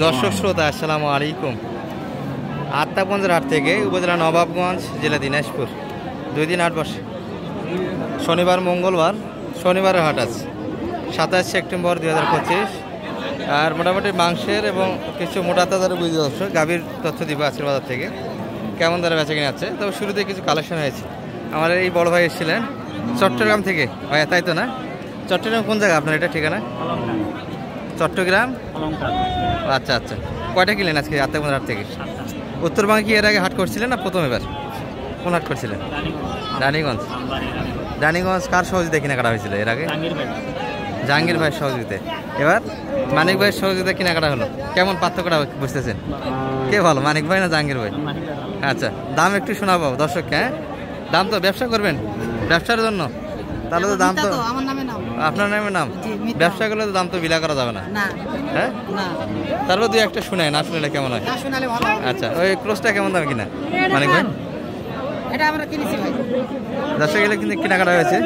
দর্শক শ্রোতা আসসালামু আলাইকুম। আত্মাগঞ্জের হাট থেকে উপজেলা নবাবগঞ্জ, জেলা দিনাজপুর 2 দিন হাট বসে। শনিবার মঙ্গলবার, শনিবারের হাট আছে 27 সেপ্টেম্বর 2025। আর মোটামুটি মাংসের এবং কিছু মোটা তাজার বুঝতে দর্শক গাভীর তথ্য দিব আজকের বাজার থেকে কেমন দ্বারা বেচা কিনে আছে। তবে শুরুতে কিছু কালেকশন হয়েছে। আমার এই বড় ভাই এসেছিলেন চট্টগ্রাম থেকে। ভাই তাই তো না? চট্টগ্রাম কোন জায়গা আপনার এটা ঠিকানা? চট্টগ্রাম। আচ্ছা আচ্ছা, কয়টা কিনলেন আজকে আত্মাগঞ্জ হাট থেকে? উত্তরবঙ্গে কি এর আগে হাট করছিলেন না প্রথম এবার? কোন হাট করছিলেন? রানীগঞ্জ। রানীগঞ্জ কার সহযোগিতা কেনাকাটা হয়েছিল এর আগে? জাহাঙ্গীর ভাইয়ের সহযোগিতায়। এবার মানিক ভাইয়ের সহযোগিতা কেনাকাটা হলো। কেমন পার্থক্যটা বুঝতেছেন? কে ভালো, মানিক ভাই না জাহাঙ্গীর ভাই? আচ্ছা, দাম একটু শোনাবো দর্শককে। হ্যাঁ, দাম তো ব্যবসা করবেন, ব্যবসার জন্য, তাহলে তো দাম তো আপনার নামে নাম। ব্যবসা করলে তো দাম তো বিলা করা যাবে না। হ্যাঁ, তারপর দুই একটা শুনে না শুনলে কেমন হয়? আচ্ছা, ওই ক্রসটা কেমন দাম কিনা মানিক ভাই? দর্শক গেলে কিন্তু কেনাকাটা হয়েছে।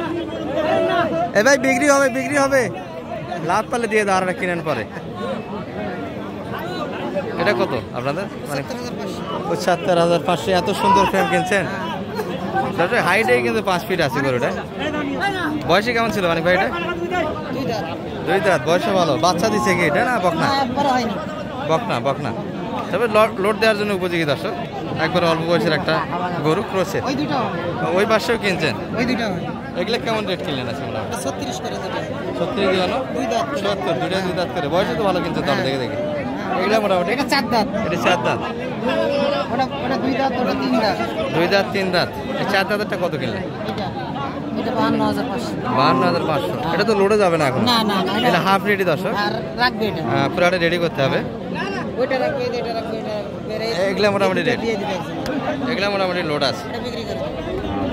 এ ভাই বিক্রি হবে, বিক্রি হবে, লাভ পালে দিয়ে দাও, আর কিনেন পরে। এটা কত আপনাদের? মানে ৭৭,৫০০। এত সুন্দর ফ্রেম কিনছেন। হাইটে কিন্তু 5 ফিট আছে গরুটা। বয়সে কেমন ছিল মানিক ভাই? এটা 2 দাঁত, বয়সে ভালো। বাচ্চা দিচ্ছে কি এটা না বকনা? বকনা, বকনা। তবে লোড দেওয়ার জন্য উপযোগী দর্শক। একবার অল্প বয়সের একটা গরু ক্রসে। ওই পাশেও কিনছেন? এগুলো কেমন রেট কিনলেন আছে? 36 করে। 36 দিলানো 2 দাঁত, 70, দুইটা 2 দাঁত করে। বয়সে তো ভালো কিনছেন তাহলে, দেখে দেখে। এগুলো মোটামুটি এটা 4 দাঁত। এটা 4 দাঁত। ওটা 2 দাঁত, ওটা 3 দাঁত। 2 দাঁত 3 দাঁত। এই 4 দাঁতেরটা কত কিনলেন? এটা 52,500। 52,500। এটা তো লোডে যাবে না এখন? না না, এটা হাফ রেডি দর্শক। আর রাখবে এটা। হ্যাঁ, পুরোটা রেডি করতে হবে। ওইটা রাখবে, এটা রাখবে, এটা এগুলা মোটামুটি রেডি। এগুলা মোটামুটি লোড আছে। এটা বিক্রি করে।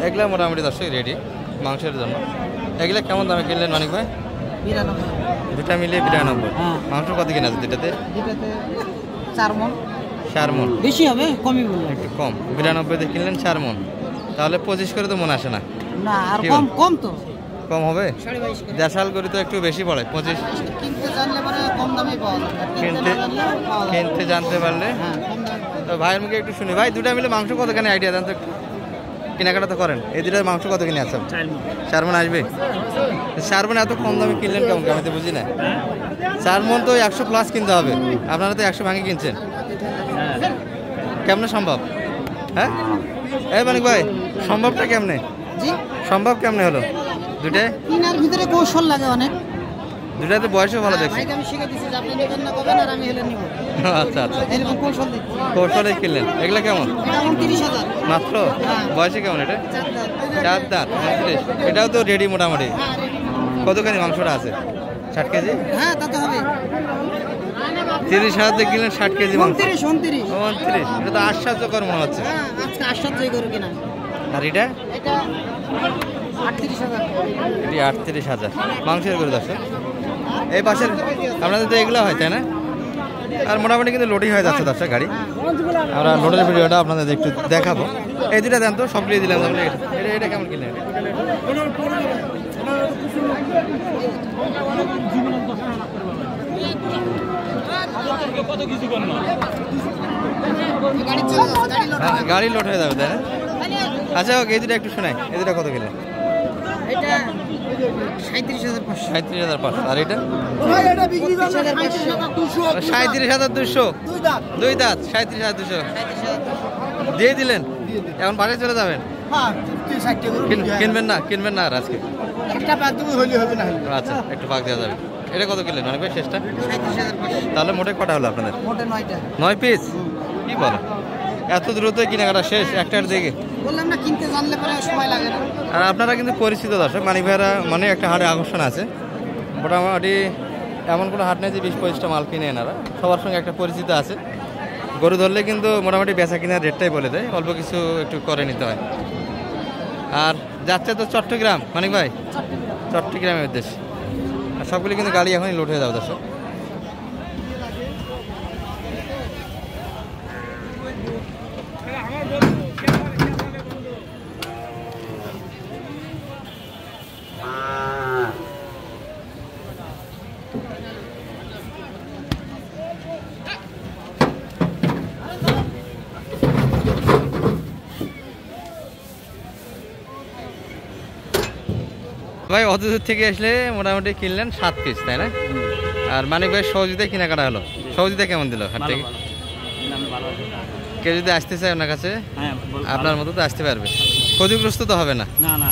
এগুলা মোটামুটি দর্শক রেডি মাংসের জন্য। এগুলা কেমন দামে কিনলেন মানিক ভাই? 92। দুটা মিলিয়ে 92। মাংস কত কিনা আছে দুটাতে? দুটাতে 4 মণ। 4 মণ বেশি হবে, কমই বললেন। একটু কম। 92 দিয়ে কিনলেন 4 মণ, তাহলে 25 করে তো মন আসে না? না, আর কম, কম তো কম হবে। 22.5 করে। দেশাল করে তো একটু বেশি পড়ে। 25 কিনতে জানলে পরে কম দামে পাওয়া যাবে। কিনতে জানতে পারলে তো। ভাইয়ের মুখে একটু শুনি। ভাই দুটা মিলে মাংস কত কেনে আইডিয়া দেন তো, কেনাকাটা তো করেন। এই দুটার মাংস কত কিনে আছে? 4 মণ আসবে। 4 মণ এত কম দামে কিনলেন কেমন? আমি তো বুঝি না। 4 মণ তো 100 প্লাস কিনতে হবে। আপনারা তো 100 ভাঙে কিনছেন। কেমনে সম্ভব? হ্যাঁ, এই মানিক ভাই সম্ভবটা কেমনে? জি, সম্ভব কেমনে হলো? দুটাই কিনার ভিতরে কৌশল লাগে অনেক। দুটাতে বয়সও ভালো দেখছি। আমি শিখে দিছি যে আপনি নেবেন না কবেন, আর আমি হলে নিব। আচ্ছা আচ্ছা, এরকম কৌশল দিচ্ছি। কৌশলে কিনলেন। এগুলা কেমন? এটা 29,000 মাত্র। বয়সে কেমন এটা? 4 দাঁত। 29। এটাও তো রেডি মোটামুটি। কতখানি মাংসটা আছে? 60 কেজি? হ্যাঁ, তা তো হবে। 30,000 দিয়ে কিনলেন 60 কেজি মাংস। 29। এটা তো আশ্চর্যকর মনে হচ্ছে। হ্যাঁ, আজকে আশ্চর্যই গরু কিনা। আর এটা? এটা 38,000। এটি 38,000 মাংসের গরু দর্শক। এই পাশের আপনাদের তো এগুলো হয় তাই না? আর মোটামুটি কিন্তু লোডিং হয়ে যাচ্ছে দর্শক গাড়ি। আমরা লোডের ভিডিওটা আপনাদের একটু দেখাবো। এই দুটা দেন তো, সবগুলো দিলাম। এটা এটা কেমন কিনলেন? গাড়ি লোড হয়ে যাবে তাই না? আচ্ছা, ওকে, এই দুটা একটু শোনাই। এই দুটা কত কিনলেন? এটা 37,500। আর এটা 37,200। 2 দাঁত 37,200 দিয়ে দিলেন। এখন বাসায় চলে যাবেন? কিনবেন না? কিনবেন না আর আজকে? আচ্ছা, একটু ফাঁক দেওয়া যাবে। এটা কত কিনলেন অনেক ভাই শেষটা? 37,500। তাহলে মোটে কটা হলো আপনাদের? মোটে 9 পিস। কি বলেন, এত দ্রুত কেনাকাটা শেষ একটার দিকে? বললাম না, কিনতে জানলে পরে সময় লাগে না। আর আপনারা কিন্তু পরিচিত দর্শক। মানিক ভাইরা মানে একটা হাটে আকর্ষণ আছে। মোটামুটি এমন কোনো হাট নেই যে 20-25টা মাল কিনে এনারা। সবার সঙ্গে একটা পরিচিত আছে। গরু ধরলে কিন্তু মোটামুটি বেচা কেনার রেটটাই বলে দেয়, অল্প কিছু একটু করে নিতে হয়। আর যাচ্ছে তো চট্টগ্রাম মানিক ভাই, চট্টগ্রামের উদ্দেশ্যে। আর সবগুলি কিন্তু গাড়ি এখনই লোড হয়ে যাবে দর্শক। ভাই অত দূর থেকে আসলে মোটামুটি কিনলেন 7 পিস, তাই না? আর মানিক ভাই সহজিতে কেনাকাটা হলো, সহজিতে কেমন দিল হাট থেকে? কেউ যদি আসতে চায় ওনার কাছে আপনার মতো তো আসতে পারবে, ক্ষতিগ্রস্ত তো হবে না,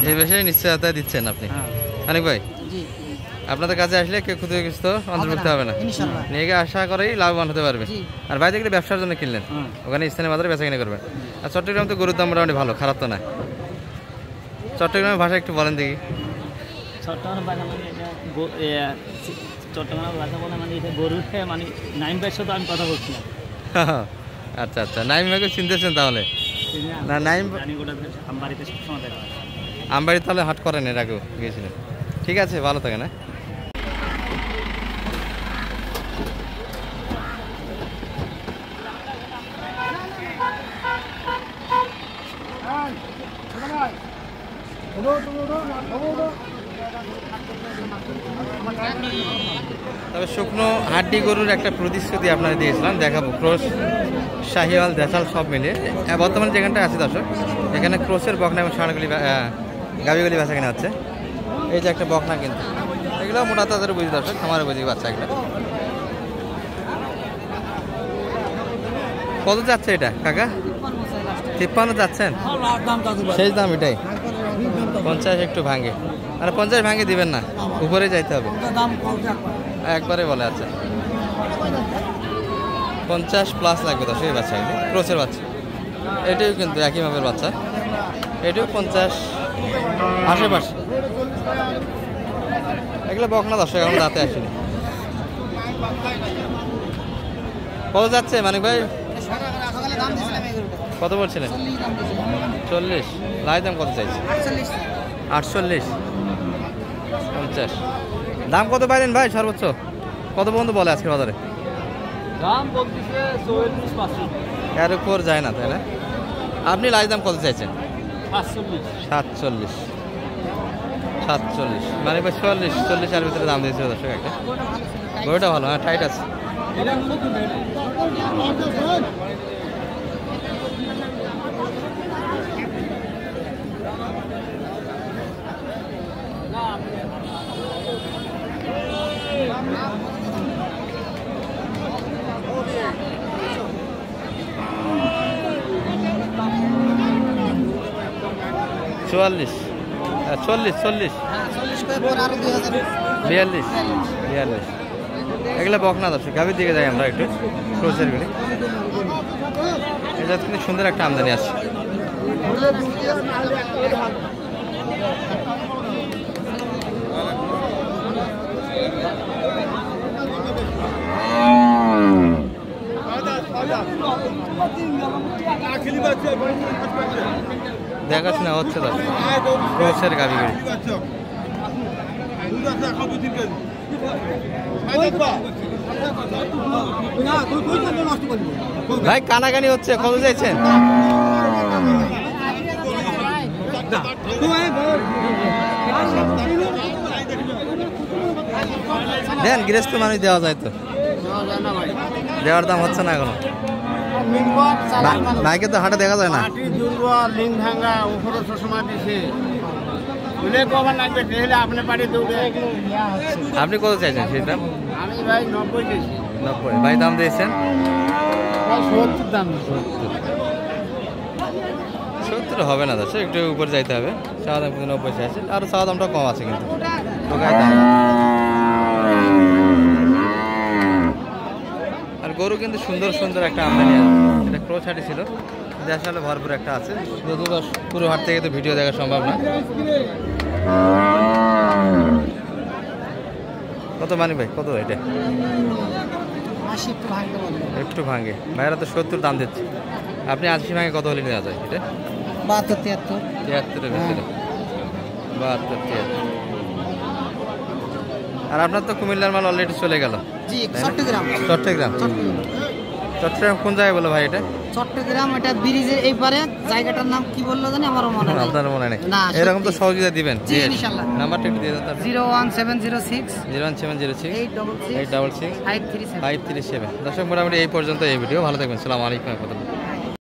এই বিষয়ে নিশ্চয়তা দিচ্ছেন আপনি। মানিক ভাই আপনাদের কাছে আসলে কেউ ক্ষতিগ্রস্ত অন্তর্ভুক্ত হবে না, নিয়ে গিয়ে আশা করেই লাভবান হতে পারবে। আর বাইরে থেকে ব্যবসার জন্য কিনলেন, ওখানে স্থানীয় বাজারে বেচা কিনে করবেন। আর চট্টগ্রাম তো গরুর দাম মোটামুটি ভালো, খারাপ তো না। চট্টগ্রামের ভাষা একটু বলেন দেখি। চট্টগ্রামের ভাষা বলে মানে গরুর মানে নাইম ভাইয়ের সাথে আমি কথা বলছি না। আচ্ছা আচ্ছা, নাইম ভাইকে চিনতেছেন তাহলে? না নাইম আমবাড়িতে সবসময় দেখা হয়। আমবাড়ি তাহলে হাট করেন, এর আগেও গিয়েছিলেন। ঠিক আছে, ভালো থাকে না। তবে শুকনো হাড্ডি গরুর একটা প্রতিশ্রুতি আপনারা দিয়েছিলাম, দেখাবো ক্রস শাহিওয়াল দেশাল সব মিলিয়ে। বর্তমানে যেখানটা আছে দর্শক, এখানে ক্রসের বকনা এবং ষাঁড়গুলি গাভিগুলি বেচা কেনা হচ্ছে। এই যে একটা বকনা, কিন্তু এগুলো মোটা তাদের বুঝি দর্শক, খামারে বুঝি বাচ্চা এগুলো। কত যাচ্ছে এটা কাকা? 53 যাচ্ছেন? শেষ দাম এটাই? 50 একটু ভাঙে, মানে 50 ভাঙে দিবেন না, উপরে যাইতে হবে একবারে বলে। আচ্ছা 50 প্লাস লাগবে তো সেই বাচ্চা, ক্রসের বাচ্চা। এটাও কিন্তু একই ভাবের বাচ্চা, এটাও 50 আশেপাশে। এগুলো বকনা দর্শক, এখন দাঁতে আসেনি। কত যাচ্ছে মানিক ভাই? কত বলছিলেন? 40। লাই দাম কত চাইছে? 48। 50। দাম কত পাইলেন ভাই সর্বোচ্চ? কত পর্যন্ত বলে আজকে বাজারে? দাম বলতেছে 44-45। এর উপর যায় না, তাই না? আপনি লাই দাম কত চাইছেন? 47। 47 মানে 40 এর ভিতরে দাম দিয়েছিল দর্শক একটা। গরুটা ভালো, হ্যাঁ টাইট আছে। চুয়াল্লিশ, 40 42 এগুলো বকনা দর্শক। গাভীর দিকে যাই আমরা একটু, ক্রোচের গুলি। এটা কিন্তু সুন্দর একটা আমদানি আছে। দেখাশোনা হচ্ছে দর্শক, ক্রোচের গাভী গুলি। ভাই কানাকানি হচ্ছে, কত চাইছেন? দেন, গৃহস্থ মানুষ দেওয়া যায় তো, দেওয়ার দাম হচ্ছে না এখনো। ভাইকে তো হাটে দেখা যায় না। আপনি কত চাইছেন সেই দাম? 90। ভাই দাম দিয়েছেন 70 হবে না দর্শক, একটু উপরে যাইতে হবে। চাওয়া দাম কিন্তু 90 আছে, আর চাওয়া দামটা কম আছে কিন্তু। আর গরু কিন্তু সুন্দর সুন্দর একটা আমদানি আছে। এটা ক্রোচ হাটি ছিল, আসলে ভরপুর একটা আছে। যদিও পুরো হাট থেকে তো ভিডিও দেখা সম্ভব না। কত মানি ভাই, কত এটা? একটু ভাঙে। ভাইরা তো 70 দাম দিচ্ছে, আপনি 80 ভাঙে কত হলে নেওয়া যায় এটা? 72-73 73-এর ভিতরে। 72-73। আর আপনার তো কুমিল্লার মাল অলরেডি চলে গেল। চট্টগ্রাম কোন জায়গায় বলো ভাই এটা? চট্টগ্রাম, এটা ব্রিজের এই পারে। জায়গাটার নাম কি বললো জানি, আমারও মনে নেই। আপনার মনে নেই? এরকম তো সহযোগিতা দিবেন। জি ইনশাআল্লাহ। নাম্বারটা একটু দিয়ে দাও। 01706 866 537। দর্শক মোটামুটি এই পর্যন্ত এই ভিডিও। ভালো থাকবেন, আসসালামু আলাইকুম।